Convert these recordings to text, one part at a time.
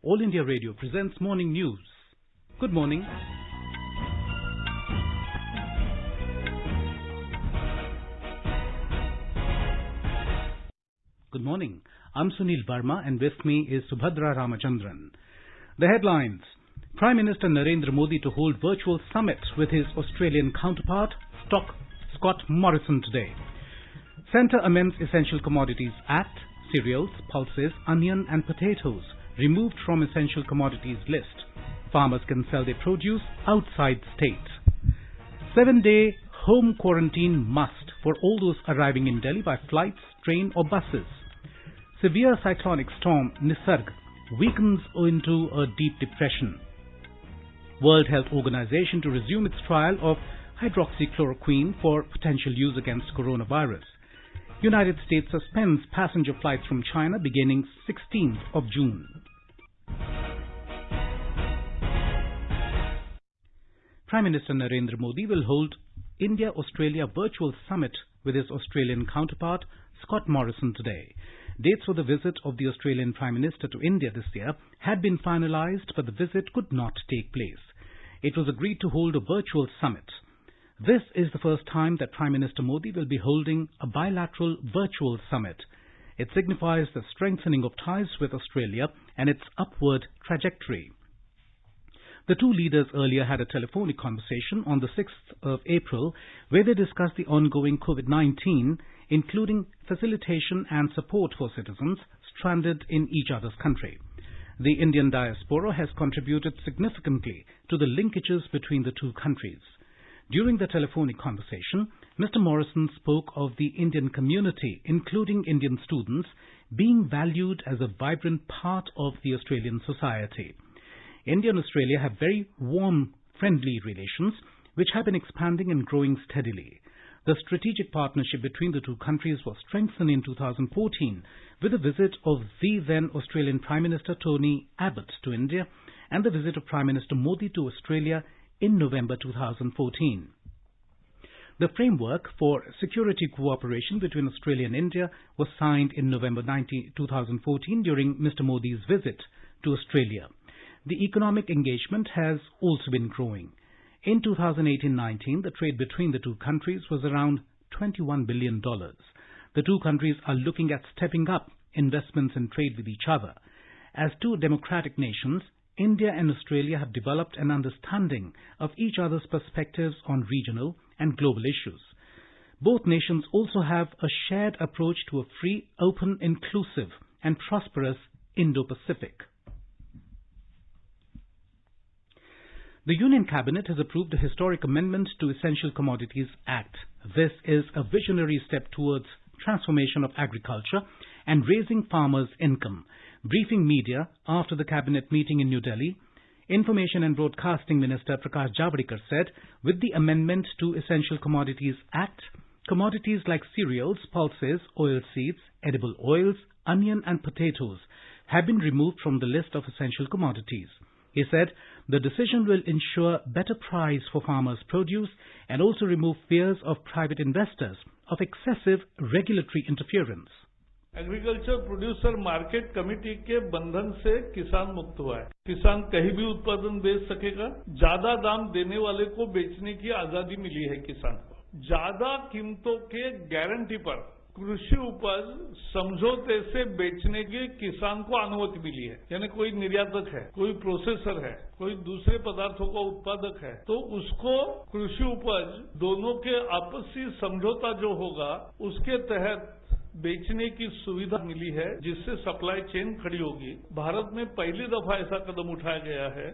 All India Radio presents Morning News. Good morning. Good morning. I'm Sunil Verma and with me is Subhadra Ramachandran. The headlines. Prime Minister Narendra Modi to hold virtual summit with his Australian counterpart, Scott Morrison today. Centre amends Essential Commodities Act, cereals, pulses, onion and potatoes removed from Essential Commodities list. Farmers can sell their produce outside state. 7-day home quarantine must for all those arriving in Delhi by flights, train or buses. Severe cyclonic storm Nisarg weakens into a deep depression. World Health Organization to resume its trial of hydroxychloroquine for potential use against coronavirus. United States suspends passenger flights from China beginning 16th of June. Prime Minister Narendra Modi will hold India-Australia virtual summit with his Australian counterpart Scott Morrison today. Dates for the visit of the Australian Prime Minister to India this year had been finalised, but the visit could not take place. It was agreed to hold a virtual summit. This is the first time that Prime Minister Modi will be holding a bilateral virtual summit. It signifies the strengthening of ties with Australia and its upward trajectory. The two leaders earlier had a telephonic conversation on the 6th of April where they discussed the ongoing COVID-19, including facilitation and support for citizens stranded in each other's country. The Indian diaspora has contributed significantly to the linkages between the two countries. During the telephonic conversation, Mr. Morrison spoke of the Indian community, including Indian students, being valued as a vibrant part of the Australian society. India and Australia have very warm, friendly relations, which have been expanding and growing steadily. The strategic partnership between the two countries was strengthened in 2014 with the visit of the then Australian Prime Minister Tony Abbott to India and the visit of Prime Minister Modi to Australia in November 2014. The framework for security cooperation between Australia and India was signed in November 2014 during Mr. Modi's visit to Australia. The economic engagement has also been growing. In 2018-19, the trade between the two countries was around $21 billion. The two countries are looking at stepping up investments in trade with each other. As two democratic nations, India and Australia have developed an understanding of each other's perspectives on regional and global issues. Both nations also have a shared approach to a free, open, inclusive and prosperous Indo-Pacific. The Union Cabinet has approved a historic amendment to Essential Commodities Act. This is a visionary step towards transformation of agriculture and raising farmers' income. Briefing media after the Cabinet meeting in New Delhi, Information and Broadcasting Minister Prakash Javadekar said, with the amendment to Essential Commodities Act, commodities like cereals, pulses, oilseeds, edible oils, onion and potatoes have been removed from the list of essential commodities. He said the decision will ensure better price for farmers' produce and also remove fears of private investors of excessive regulatory interference. Agriculture producer market committee के बंधन से किसान मुक्त हुआ है। किसान कहीं भी उत्पादन बेच सकेगा। ज्यादा दाम देने वाले को बेचने की आजादी मिली है किसान को। ज्यादा कीमतों के गारंटी पर कृषि उपज समझौते से बेचने की किसान को अनुमति मिली है। यानी कोई निर्यातक है, कोई प्रोसेसर है, कोई दूसरे पदार्थों का उत्पादक है, तो उसको कृषि उपज दोनों के आपसी समझौता जो होगा उसके तहत बेचने की सुविधा मिली है, जिससे सप्लाई चेन खड़ी होगी। भारत में पहली दफा ऐसा कदम उठाया गया है।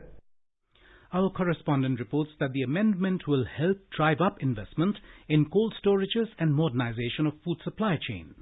Our correspondent reports that the amendment will help drive up investment in cold storages and modernization of food supply chain.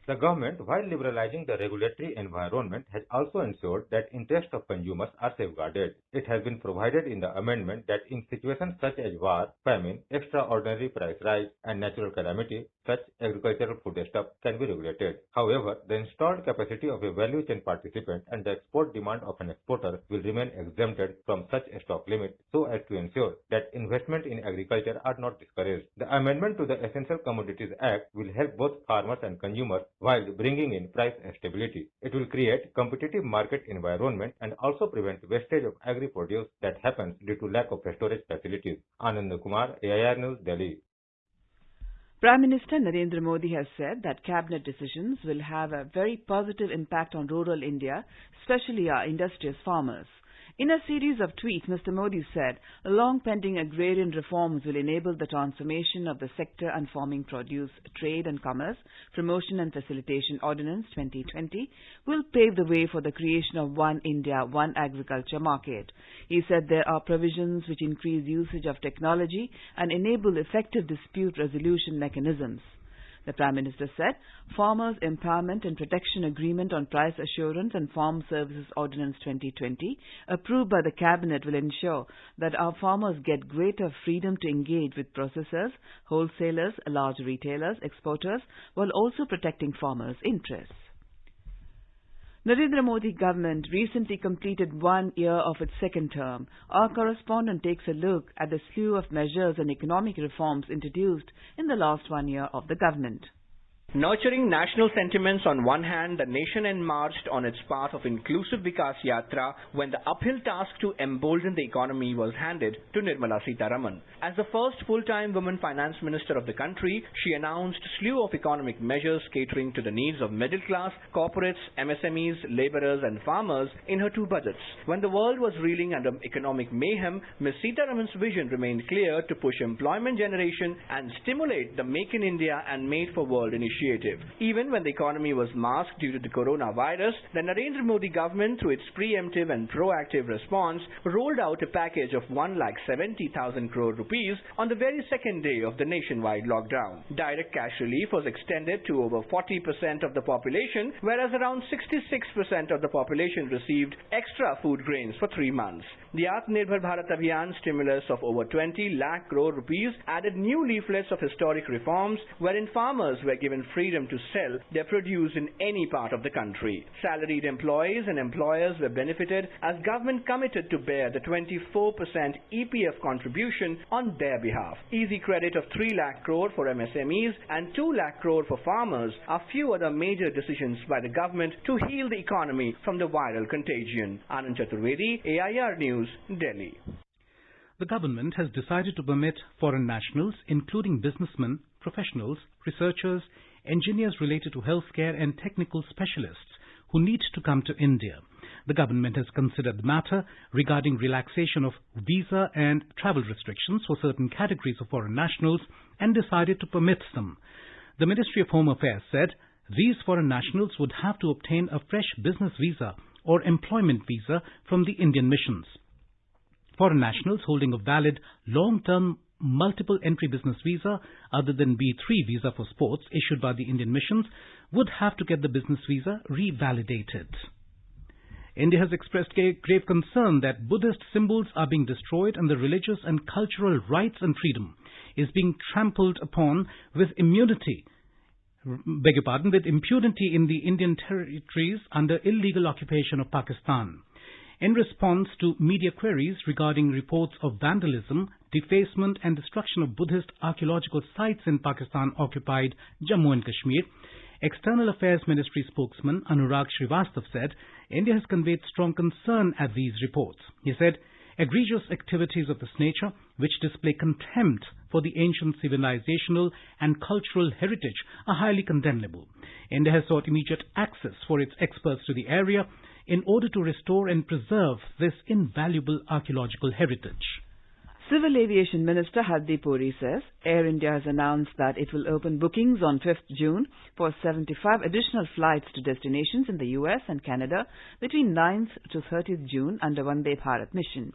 The government, while liberalizing the regulatory environment, has also ensured that interests of consumers are safeguarded. It has been provided in the amendment that in situations such as war, famine, extraordinary price rise, and natural calamity, such agricultural foodstuff can be regulated. However, the installed capacity of a value chain participant and the export demand of an exporter will remain exempted from such stock limit so as to ensure that investment in agriculture are not discouraged. The amendment to the Essential Commodities Act will help both farmers and consumers while bringing in price stability. It will create competitive market environment and also prevent wastage of agri-produce that happens due to lack of storage facilities. Anand Kumar, AIR News, Delhi. Prime Minister Narendra Modi has said that cabinet decisions will have a very positive impact on rural India, especially our industrious farmers. In a series of tweets, Mr. Modi said, long-pending agrarian reforms will enable the transformation of the sector and farming produce, trade and commerce, promotion and facilitation ordinance 2020 will pave the way for the creation of One India, One Agriculture market. He said there are provisions which increase usage of technology and enable effective dispute resolution mechanisms. The Prime Minister said, Farmers' Empowerment and Protection Agreement on Price Assurance and Farm Services Ordinance 2020, approved by the Cabinet, will ensure that our farmers get greater freedom to engage with processors, wholesalers, large retailers, exporters, while also protecting farmers' interests. Narendra Modi government recently completed 1 year of its second term. Our correspondent takes a look at the slew of measures and economic reforms introduced in the last 1 year of the government. Nurturing national sentiments on one hand, the nation embarked on its path of inclusive Vikas Yatra when the uphill task to embolden the economy was handed to Nirmala Sitharaman. As the first full-time woman finance minister of the country, she announced a slew of economic measures catering to the needs of middle class, corporates, MSMEs, laborers and farmers in her two budgets. When the world was reeling under economic mayhem, Ms. Sitharaman's vision remained clear to push employment generation and stimulate the Make in India and Made for World initiative. Even when the economy was masked due to the coronavirus, the Narendra Modi government, through its preemptive and proactive response, rolled out a package of 1,70,000 crore rupees on the very second day of the nationwide lockdown. Direct cash relief was extended to over 40% of the population, whereas around 66% of the population received extra food grains for 3 months. The Atmanirbhar Bharat Abhiyan stimulus of over 20 lakh crore rupees added new leaflets of historic reforms wherein farmers were given freedom to sell their produce in any part of the country. Salaried employees and employers were benefited as government committed to bear the 24% EPF contribution on their behalf. Easy credit of 3 lakh crore for MSMEs and 2 lakh crore for farmers are few other major decisions by the government to heal the economy from the viral contagion. Anand Chaturvedi, AIR News, Delhi. The government has decided to permit foreign nationals, including businessmen, professionals, researchers, engineers related to healthcare and technical specialists who need to come to India. The government has considered the matter regarding relaxation of visa and travel restrictions for certain categories of foreign nationals and decided to permit them. The Ministry of Home Affairs said these foreign nationals would have to obtain a fresh business visa or employment visa from the Indian missions. Foreign nationals holding a valid long-term multiple entry business visa other than B3 visa for sports issued by the Indian missions would have to get the business visa revalidated. India has expressed grave concern that Buddhist symbols are being destroyed and the religious and cultural rights and freedom is being trampled upon with impunity in the Indian territories under illegal occupation of Pakistan. In response to media queries regarding reports of vandalism, defacement and destruction of Buddhist archaeological sites in Pakistan-occupied Jammu and Kashmir, External Affairs Ministry spokesman Anurag Srivastav said India has conveyed strong concern at these reports. He said, egregious activities of this nature, which display contempt for the ancient civilizational and cultural heritage, are highly condemnable. India has sought immediate access for its experts to the area in order to restore and preserve this invaluable archaeological heritage. Civil Aviation Minister Hardeep Puri says Air India has announced that it will open bookings on 5th June for 75 additional flights to destinations in the US and Canada between 9th to 30th June under Vande Bharat mission.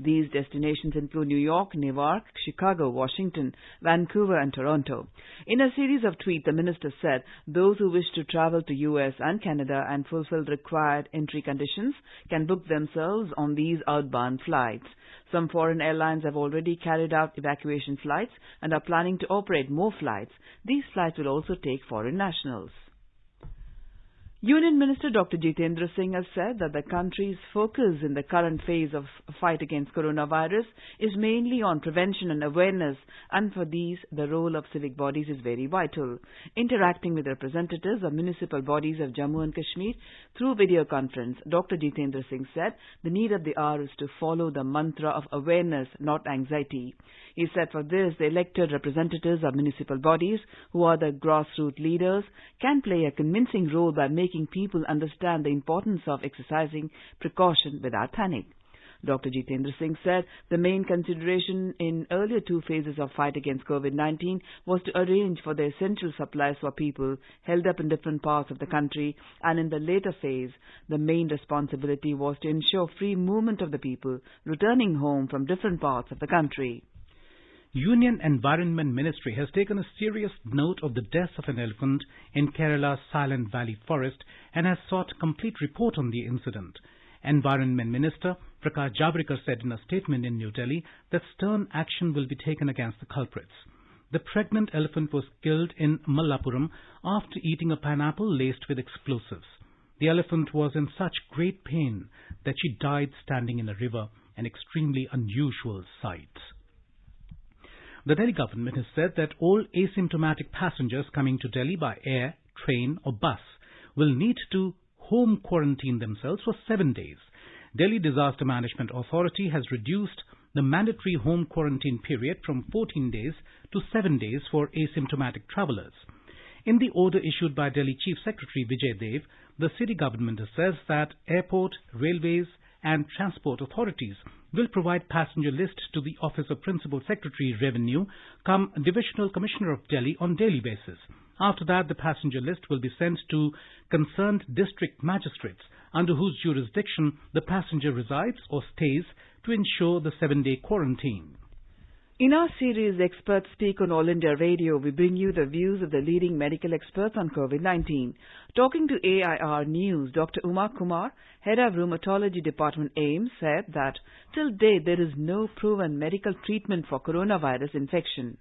These destinations include New York, Newark, Chicago, Washington, Vancouver and Toronto. In a series of tweets, the minister said those who wish to travel to US and Canada and fulfill required entry conditions can book themselves on these outbound flights. Some foreign airlines have already carried out evacuation flights and are planning to operate more flights. These flights will also take foreign nationals. Union Minister Dr. Jitendra Singh has said that the country's focus in the current phase of fight against coronavirus is mainly on prevention and awareness, and for these, the role of civic bodies is very vital. Interacting with representatives of municipal bodies of Jammu and Kashmir through video conference, Dr. Jitendra Singh said the need of the hour is to follow the mantra of awareness, not anxiety. He said for this, the elected representatives of municipal bodies, who are the grassroots leaders, can play a convincing role by making people understand the importance of exercising precaution without panic. Dr. Jitendra Singh said the main consideration in earlier two phases of fight against COVID-19 was to arrange for the essential supplies for people held up in different parts of the country, and in the later phase, the main responsibility was to ensure free movement of the people returning home from different parts of the country. Union Environment Ministry has taken a serious note of the death of an elephant in Kerala's Silent Valley Forest and has sought a complete report on the incident. Environment Minister Prakash Javadekar said in a statement in New Delhi that stern action will be taken against the culprits. The pregnant elephant was killed in Malappuram after eating a pineapple laced with explosives. The elephant was in such great pain that she died standing in a river, an extremely unusual sight. The Delhi government has said that all asymptomatic passengers coming to Delhi by air, train or bus will need to home quarantine themselves for 7 days. Delhi Disaster Management Authority has reduced the mandatory home quarantine period from 14 days to 7 days for asymptomatic travellers. In the order issued by Delhi Chief Secretary Vijay Dev, the city government says that airport, railways and transport authorities will provide passenger lists to the Office of Principal Secretary Revenue, cum Divisional Commissioner of Delhi on daily basis. After that, the passenger list will be sent to concerned district magistrates under whose jurisdiction the passenger resides or stays to ensure the 7-day quarantine. In our series Experts Speak on All India Radio, we bring you the views of the leading medical experts on COVID-19. Talking to AIR News, Dr. Uma Kumar, Head of Rheumatology Department AIMS, said that till date there is no proven medical treatment for coronavirus infection.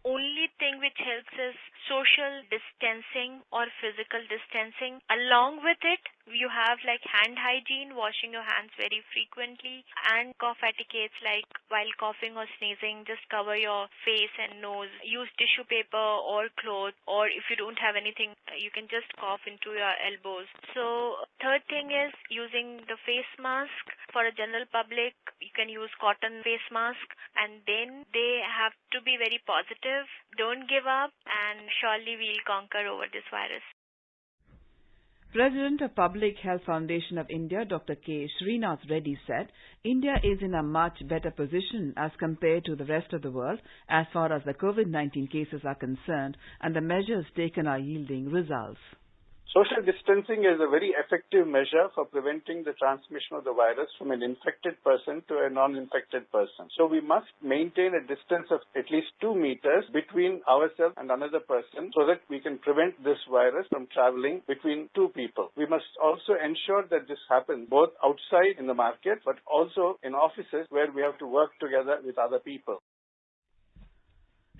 Only thing which helps is social distancing or physical distancing. Along with it, you have like hand hygiene, washing your hands very frequently, and cough etiquettes like while coughing or sneezing, just cover your face and nose. Use tissue paper or cloth, or if you don't have anything, you can just cough into your elbows. So third thing is using the face mask. For a general public, you can use cotton face mask, and then they have to be very positive. Don't give up, and surely we'll conquer over this virus. President of Public Health Foundation of India, Dr. K. Srinath Reddy said, India is in a much better position as compared to the rest of the world as far as the COVID-19 cases are concerned, and the measures taken are yielding results. Social distancing is a very effective measure for preventing the transmission of the virus from an infected person to a non-infected person. So we must maintain a distance of at least 2 meters between ourselves and another person so that we can prevent this virus from traveling between two people. We must also ensure that this happens both outside in the market but also in offices where we have to work together with other people.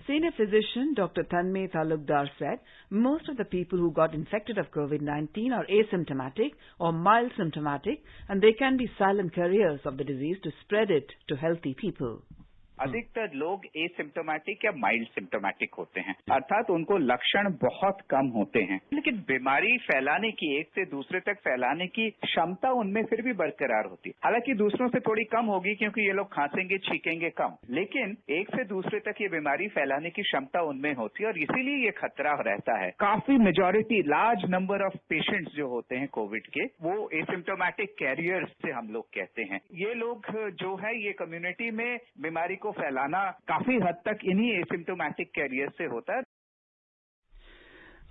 Senior physician Dr. Tanmay Talukdar said most of the people who got infected of COVID-19 are asymptomatic or mild symptomatic, and they can be silent carriers of the disease to spread it to healthy people. अधिकतर लोग asymptomatic या mild symptomatic होते हैं, अर्थात उनको लक्षण बहुत कम होते हैं, लेकिन बीमारी फैलाने की, एक से दूसरे तक फैलाने की क्षमता उनमें फिर भी बरकरार होती है। हालांकि दूसरों से थोड़ी कम होगी क्योंकि ये लोग खांसेंगे, छींकेंगे कम, लेकिन एक से दूसरे तक ये बीमारी फैलाने की क्षमता उनमें होती है और इसीलिए ये खतरा रहता है। काफी majority, large number of patients जो होते हैं कोविड के, वो एसिम्टोमेटिक कैरियर्स से हम लोग कहते हैं। ये लोग जो है ये कम्युनिटी में बीमारी को फैलाना काफी हद तक इन्हीं एसिम्टोमेटिक कैरियर से होता है।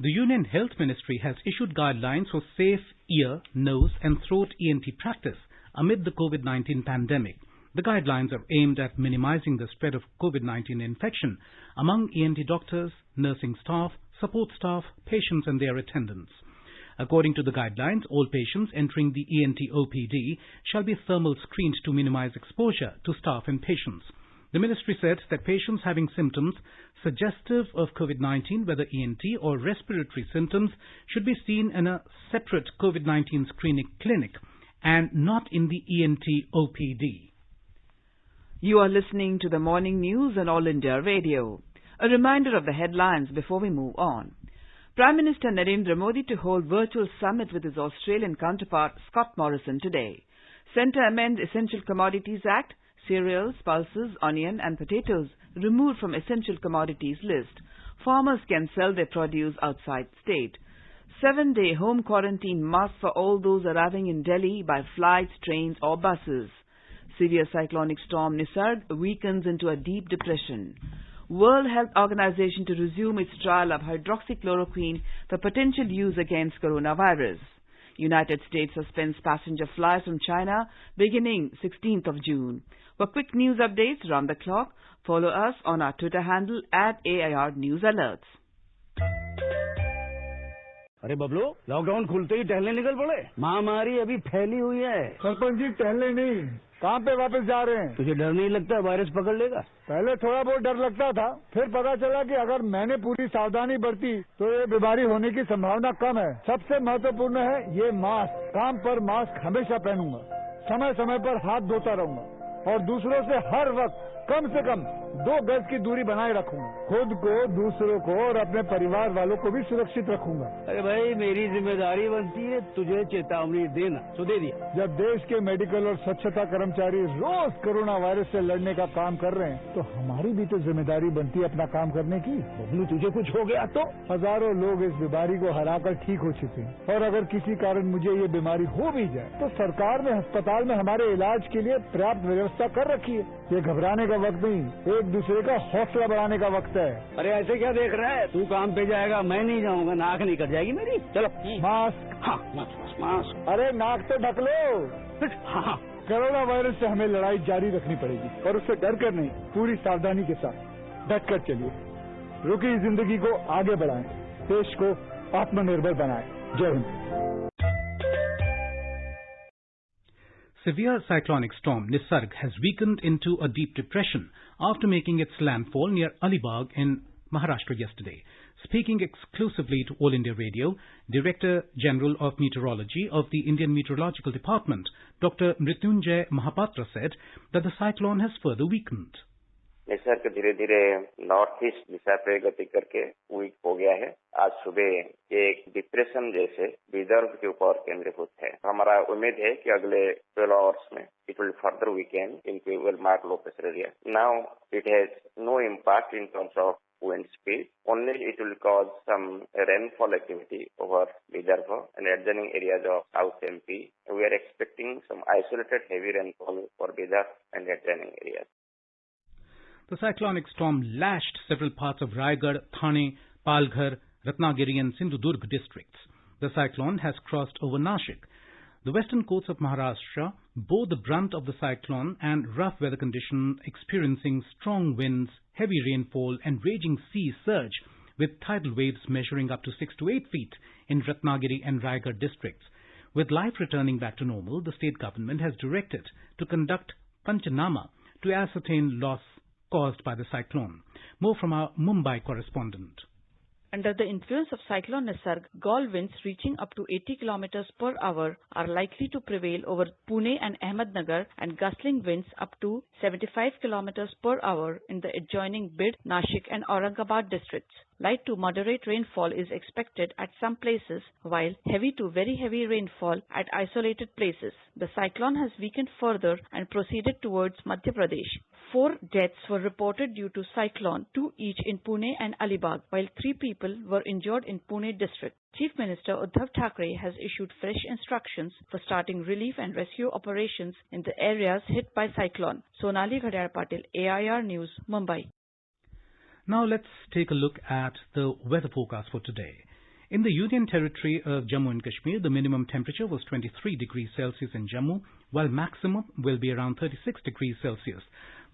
The Union Health Ministry has issued guidelines for safe ear, nose and throat ENT practice amid the COVID-19 pandemic. The guidelines are aimed at minimizing the spread of COVID-19 infection among ENT doctors, nursing staff, support staff, patients and their attendants. According to the guidelines, all patients entering the ENT OPD shall be thermal screened to minimize exposure to staff and patients. The ministry said that patients having symptoms suggestive of COVID-19, whether ENT or respiratory symptoms, should be seen in a separate COVID-19 screening clinic and not in the ENT OPD. You are listening to the morning news on All India Radio. A reminder of the headlines before we move on. Prime Minister Narendra Modi to hold virtual summit with his Australian counterpart Scott Morrison today. Centre amends Essential Commodities Act, cereals, pulses, onion and potatoes removed from essential commodities list. Farmers can sell their produce outside state. 7-day home quarantine must for all those arriving in Delhi by flights, trains or buses. Severe cyclonic storm Nisarg weakens into a deep depression. World Health Organization to resume its trial of hydroxychloroquine for potential use against coronavirus. United States suspends passenger flights from China beginning 16th of June. For quick news updates round the clock, follow us on our Twitter handle @AIR News Alerts. अरे Bablu, lockdown खुलते ही टहलने निकल पड़े। महामारी अभी फैली हुई है। सरपंच जी टहलने नहीं, कहाँ पे वापस जा रहे हैं? तुझे डर नहीं लगता वायरस पकड़ लेगा? पहले थोड़ा बहुत डर लगता था, फिर पता चला कि अगर मैंने पूरी सावधानी बरती तो ये बीमारी होने की संभावना कम है। सबसे महत्वपूर्ण है ये मास्क। काम पर मास्क हमेशा पहनूंगा, समय समय पर हाथ धोता रहूंगा और दूसरों से हर वक्त कम से कम 2 गज की दूरी बनाए रखूंगा। खुद को, दूसरों को और अपने परिवार वालों को भी सुरक्षित रखूंगा। अरे भाई, मेरी जिम्मेदारी बनती है तुझे चेतावनी देना, तो दे दिया। जब देश के मेडिकल और स्वच्छता कर्मचारी रोज कोरोना वायरस से लड़ने का काम कर रहे हैं, तो हमारी भी तो जिम्मेदारी बनती है अपना काम करने की। बबलू, तुझे कुछ हो गया तो? हजारों लोग इस बीमारी को हराकर ठीक हो चुके हैं और अगर किसी कारण मुझे ये बीमारी हो भी जाए तो सरकार ने अस्पताल में हमारे इलाज के लिए पर्याप्त व्यवस्था कर रखी है। ये घबराने का वक्त नहीं, एक दूसरे का हौसला बढ़ाने का वक्त है। अरे ऐसे क्या देख रहा है? तू काम पे जाएगा, मैं नहीं जाऊंगा, नाक नहीं कट जाएगी मेरी। चलो मास्क। हाँ, मास्क। अरे नाक तो ढक लो। हाँ। कोरोना वायरस से हमें लड़ाई जारी रखनी पड़ेगी और उससे डर कर नहीं, पूरी सावधानी के साथ डट कर चलिए। रुकी जिंदगी को आगे बढ़ाएं, देश को आत्मनिर्भर बनाएं। जय Hind. Severe cyclonic storm Nisarg has weakened into a deep depression after making its landfall near Alibag in Maharashtra yesterday. Speaking exclusively to All India Radio, Director General of Meteorology of the Indian Meteorological Department, Dr. Mrityunjay Mahapatra said that the cyclone has further weakened. Nisarga धीरे धीरे north east दिशा पे गति करके week हो गया है। आज सुबह एक डिप्रेशन जैसे विदर्भ के ऊपर केंद्रीभूत है। हमारा उम्मीद है कि अगले 12 आवर्स में it will further weaken into will mark low pressure area. Now it has no impact in terms of wind speed. Only it will cause some rainfall activity over Vidarbha and adjoining areas of South MP. We are expecting some isolated heavy rainfall for Vidarbha and adjoining areas. The cyclonic storm lashed several parts of Raigad, Thane, Palghar, Ratnagiri and Sindhudurg districts. The cyclone has crossed over Nashik. The western coasts of Maharashtra bore the brunt of the cyclone and rough weather conditions, experiencing strong winds, heavy rainfall and raging sea surge with tidal waves measuring up to 6 to 8 feet in Ratnagiri and Raigad districts. With life returning back to normal, the state government has directed to conduct Panchanama to ascertain loss caused by the cyclone. More from our Mumbai correspondent. Under the influence of cyclone Nisarg, gale winds reaching up to 80 km per hour are likely to prevail over Pune and Ahmednagar and gusting winds up to 75 km per hour in the adjoining Bid, Nashik and Aurangabad districts. Light to moderate rainfall is expected at some places, while heavy to very heavy rainfall at isolated places. The cyclone has weakened further and proceeded towards Madhya Pradesh. 4 deaths were reported due to cyclone, 2 each in Pune and Alibag, while 3 people were injured in Pune district. Chief Minister Uddhav Thackeray has issued fresh instructions for starting relief and rescue operations in the areas hit by cyclone. Sonali Ghadiyar Patil, AIR News, Mumbai. Now let's take a look at the weather forecast for today. In the Union Territory of Jammu and Kashmir, the minimum temperature was 23 degrees Celsius in Jammu, while maximum will be around 36 degrees Celsius.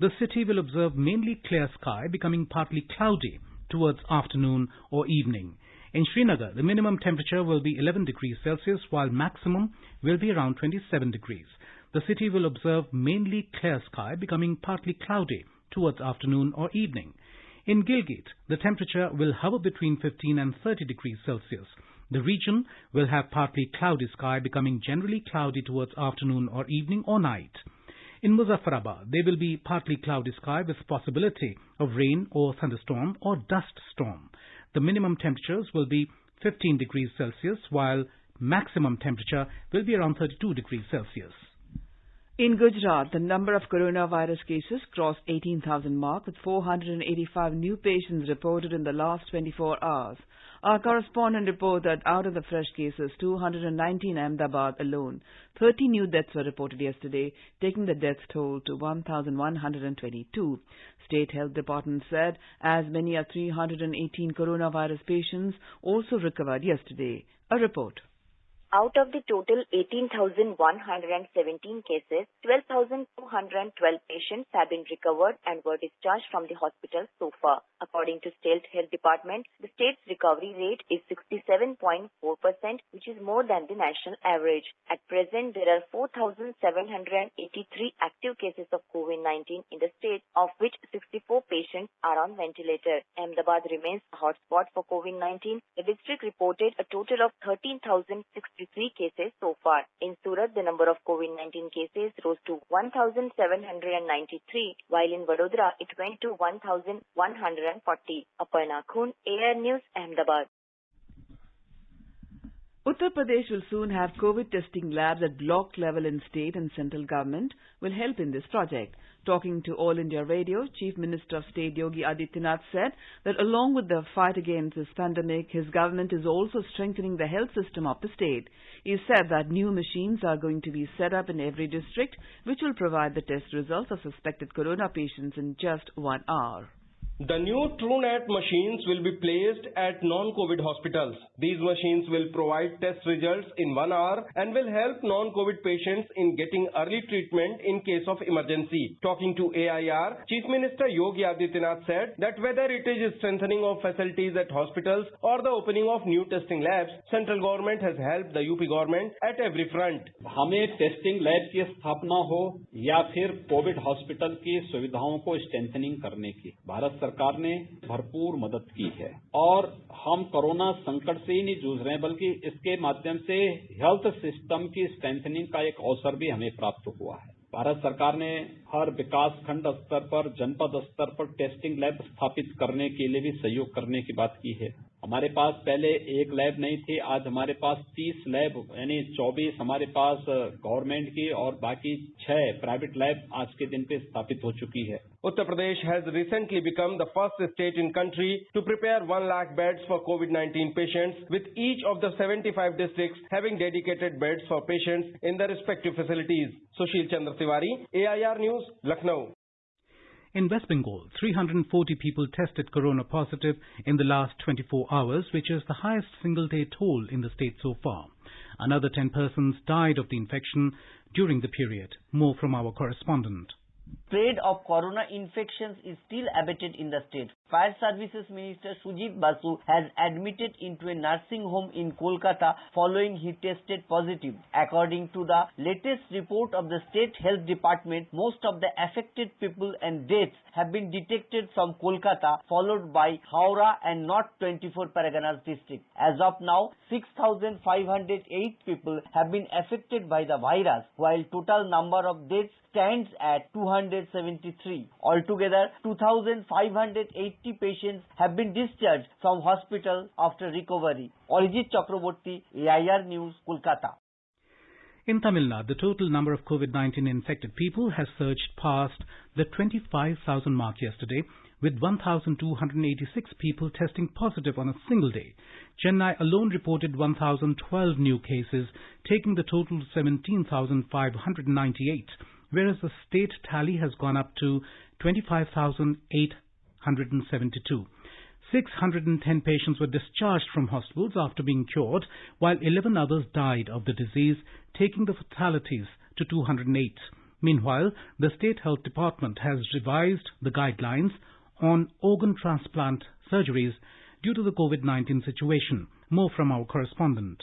The city will observe mainly clear sky, becoming partly cloudy towards afternoon or evening. In Srinagar, the minimum temperature will be 11 degrees Celsius, while maximum will be around 27 degrees. The city will observe mainly clear sky, becoming partly cloudy towards afternoon or evening. In Gilgit, the temperature will hover between 15 and 30 degrees Celsius. The region will have partly cloudy sky, becoming generally cloudy towards afternoon or evening or night. In Muzaffarabad, there will be partly cloudy sky with possibility of rain or thunderstorm or dust storm. The minimum temperatures will be 15 degrees Celsius, while maximum temperature will be around 32 degrees Celsius. In Gujarat, the number of coronavirus cases crossed 18,000 mark, with 485 new patients reported in the last 24 hours. Our correspondent reported that out of the fresh cases, 219 in Ahmedabad alone. 30 new deaths were reported yesterday, taking the death toll to 1,122. State Health Department said as many as 318 coronavirus patients also recovered yesterday. A report. Out of the total 18,117 cases, 12,212 patients have been recovered and were discharged from the hospital so far. According to State Health Department, the state's recovery rate is 67.4%, which is more than the national average. At present, there are 4,783 active cases of COVID-19 in the state, of which 64 patients are on ventilator. Ahmedabad remains a hotspot for COVID-19. The district reported a total of 13,063 cases so far. In Surat, the number of COVID-19 cases rose to 1,793, while in Vadodara, it went to 1,140. Aparna Khun, AR News, Ahmedabad. Uttar Pradesh will soon have COVID testing labs at block level in state and central government will help in this project. Talking to All India Radio, Chief Minister of State Yogi Adityanath said that along with the fight against this pandemic, his government is also strengthening the health system of the state. He said that new machines are going to be set up in every district, which will provide the test results of suspected corona patients in just 1 hour. The new TrueNet machines will be placed at non-COVID hospitals. These machines will provide test results in 1 hour and will help non-COVID patients in getting early treatment in case of emergency. Talking to AIR, Chief Minister Yogi Adityanath said that whether it is strengthening of facilities at hospitals or the opening of new testing labs, central government has helped the UP government at every front. हमें testing lab की स्थापना हो या फिर Covid hospital की सुविधाओं को strengthening करने की भारत सरकार ने भरपूर मदद की है और हम कोरोना संकट से ही नहीं जूझ रहे हैं बल्कि इसके माध्यम से हेल्थ सिस्टम की स्ट्रेंथनिंग का एक अवसर भी हमें प्राप्त हुआ है। भारत सरकार ने हर विकास खंड स्तर पर जनपद स्तर पर टेस्टिंग लैब स्थापित करने के लिए भी सहयोग करने की बात की है। हमारे पास पहले एक लैब नहीं थी, आज हमारे पास 30 लैब यानी 24 हमारे पास गवर्नमेंट की और बाकी 6 प्राइवेट लैब आज के दिन पे स्थापित हो चुकी है। Uttar Pradesh has recently become the first state in country to prepare 1 lakh beds for COVID-19 patients, with each of the 75 districts having dedicated beds for patients in their respective facilities. Sushil Chandra Tiwari, AIR News, Lucknow. In West Bengal, 340 people tested corona positive in the last 24 hours, which is the highest single-day toll in the state so far. Another 10 persons died of the infection during the period. More from our correspondent. Spread of corona infections is still abated in the state. Fire Services Minister Sujit Basu has admitted into a nursing home in Kolkata following he tested positive. According to the latest report of the State Health Department, most of the affected people and deaths have been detected from Kolkata, followed by Howrah and North 24 Parganas district. As of now, 6,508 people have been affected by the virus, while total number of deaths stands at 273. Altogether, 2,580 patients have been discharged from hospital after recovery. Arijit Chakraborty, AIR News, Kolkata. In Tamil Nadu, the total number of COVID-19 infected people has surged past the 25,000 mark yesterday, with 1,286 people testing positive on a single day. Chennai alone reported 1,012 new cases, taking the total to 17,598, whereas the state tally has gone up to 25,872. 610 patients were discharged from hospitals after being cured, while 11 others died of the disease, taking the fatalities to 208. Meanwhile, the State Health Department has revised the guidelines on organ transplant surgeries due to the COVID-19 situation. More from our correspondent.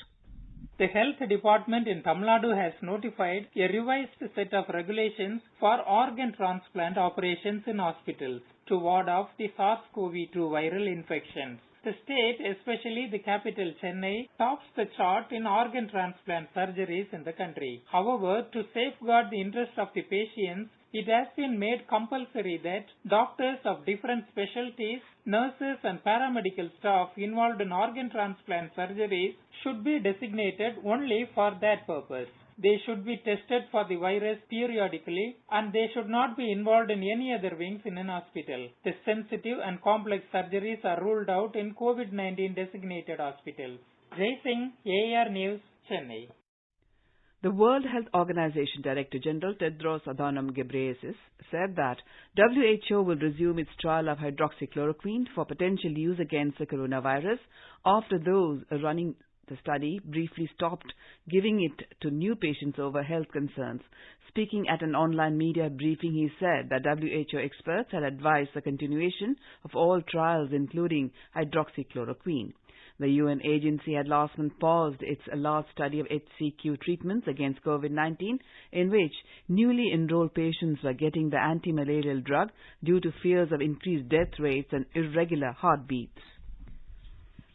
The Health Department in Tamil Nadu has notified a revised set of regulations for organ transplant operations in hospitals to ward off the SARS-CoV-2 viral infections. The state, especially the capital Chennai, tops the chart in organ transplant surgeries in the country. However, to safeguard the interest of the patients, it has been made compulsory that doctors of different specialties, nurses and paramedical staff involved in organ transplant surgeries should be designated only for that purpose. They should be tested for the virus periodically and they should not be involved in any other wings in an hospital. The sensitive and complex surgeries are ruled out in COVID-19 designated hospitals. Jai Singh, AAR News, Chennai. The World Health Organization Director General Tedros Adhanom Ghebreyesus said that WHO will resume its trial of hydroxychloroquine for potential use against the coronavirus after those running the study briefly stopped giving it to new patients over health concerns. Speaking at an online media briefing, he said that WHO experts had advised the continuation of all trials, including hydroxychloroquine. The UN agency had last month paused its large study of HCQ treatments against COVID-19, in which newly enrolled patients were getting the anti-malarial drug due to fears of increased death rates and irregular heartbeats.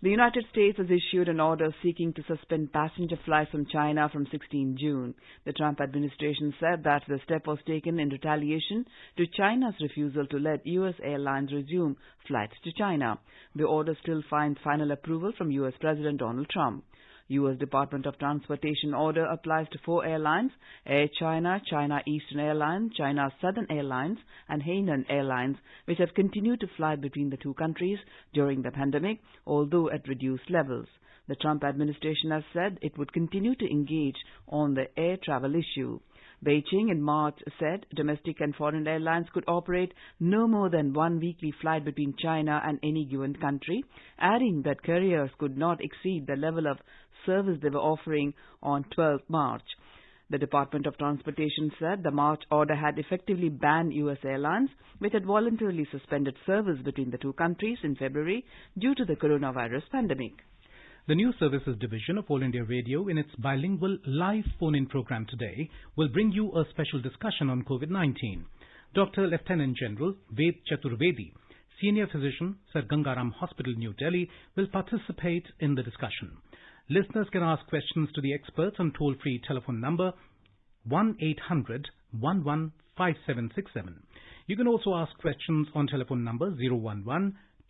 The United States has issued an order seeking to suspend passenger flights from China from 16 June. The Trump administration said that the step was taken in retaliation to China's refusal to let U.S. airlines resume flights to China. The order still finds final approval from U.S. President Donald Trump. U.S. Department of Transportation order applies to 4 airlines: Air China, China Eastern Airlines, China Southern Airlines, and Hainan Airlines, which have continued to fly between the two countries during the pandemic, although at reduced levels. The Trump administration has said it would continue to engage on the air travel issue. Beijing in March said domestic and foreign airlines could operate no more than one weekly flight between China and any given country, adding that carriers could not exceed the level of service they were offering on 12 March. The Department of Transportation said the March order had effectively banned U.S. airlines, which had voluntarily suspended service between the two countries in February due to the coronavirus pandemic. The News Services Division of All India Radio, in its bilingual live phone-in program today, will bring you a special discussion on COVID-19. Dr. Lieutenant General Ved Chaturvedi, Senior Physician, Sir Gangaram Hospital, New Delhi, will participate in the discussion. Listeners can ask questions to the experts on toll-free telephone number 1-800-115767. You can also ask questions on telephone number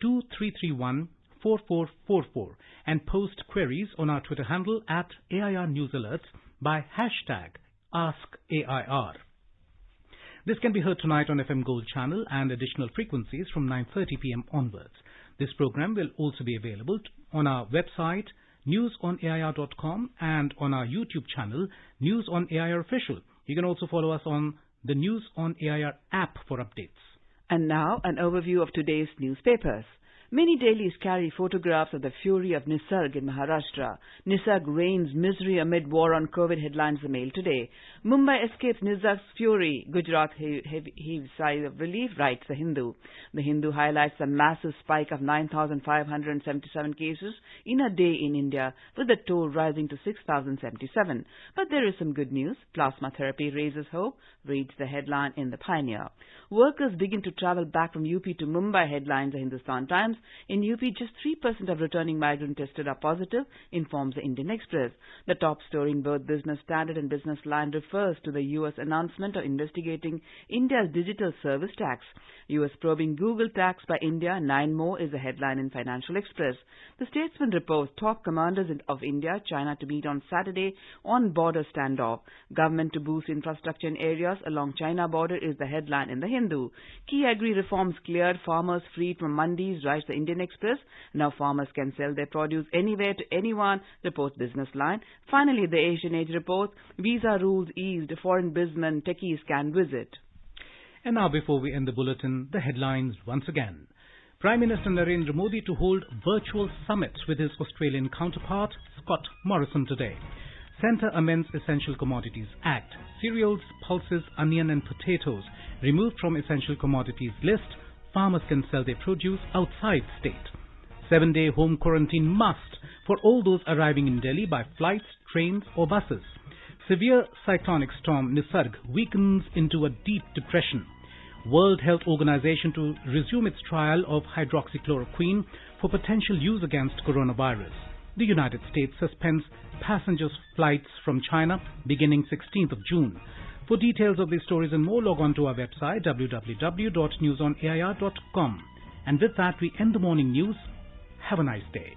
011-2331-4444 and post queries on our Twitter handle at AIR News Alerts by hashtag AskAIR. This can be heard tonight on FM Gold channel and additional frequencies from 9:30 p.m. onwards. This program will also be available on our website newsonair.com and on our YouTube channel News on AIR Official. You can also follow us on the News on AIR app for updates. And now an overview of today's newspapers. Many dailies carry photographs of the fury of Nisarg in Maharashtra. Nisarg rains misery amid war on COVID, headlines the Mail today. Mumbai escapes Nisarg's fury. Gujarat heaves sigh of relief, writes the Hindu. The Hindu highlights a massive spike of 9,577 cases in a day in India, with the toll rising to 6,077. But there is some good news. Plasma therapy raises hope, reads the headline in the Pioneer. Workers begin to travel back from UP to Mumbai, headlines the Hindustan Times. In UP, just 3% of returning migrants tested are positive, informs the Indian Express. The top story in both Business Standard and Business Line refers to the U.S. announcement of investigating India's digital service tax. U.S. probing Google tax by India, 9 more is the headline in Financial Express. The Statesman reports top commanders of India, China to meet on Saturday on border standoff. Government to boost infrastructure in areas along China border is the headline in the Hindu. Key agri reforms cleared, farmers freed from mandis, writes the Indian Express. Now farmers can sell their produce anywhere to anyone, reports Business Line. Finally, the Asian Age reports visa rules eased, foreign businessmen techies can visit. And now, before we end the bulletin, the headlines once again. Prime Minister Narendra Modi to hold virtual summit with his Australian counterpart Scott Morrison today. Centre amends Essential Commodities Act. Cereals, pulses, onion and potatoes removed from Essential Commodities list. Farmers can sell their produce outside state. 7-day home quarantine must for all those arriving in Delhi by flights, trains or buses. Severe cyclonic storm Nisarg weakens into a deep depression. World Health Organization to resume its trial of hydroxychloroquine for potential use against coronavirus. The United States suspends passengers' flights from China beginning 16th of June. For details of these stories and more, log on to our website www.newsonair.com. And with that, we end the morning news. Have a nice day.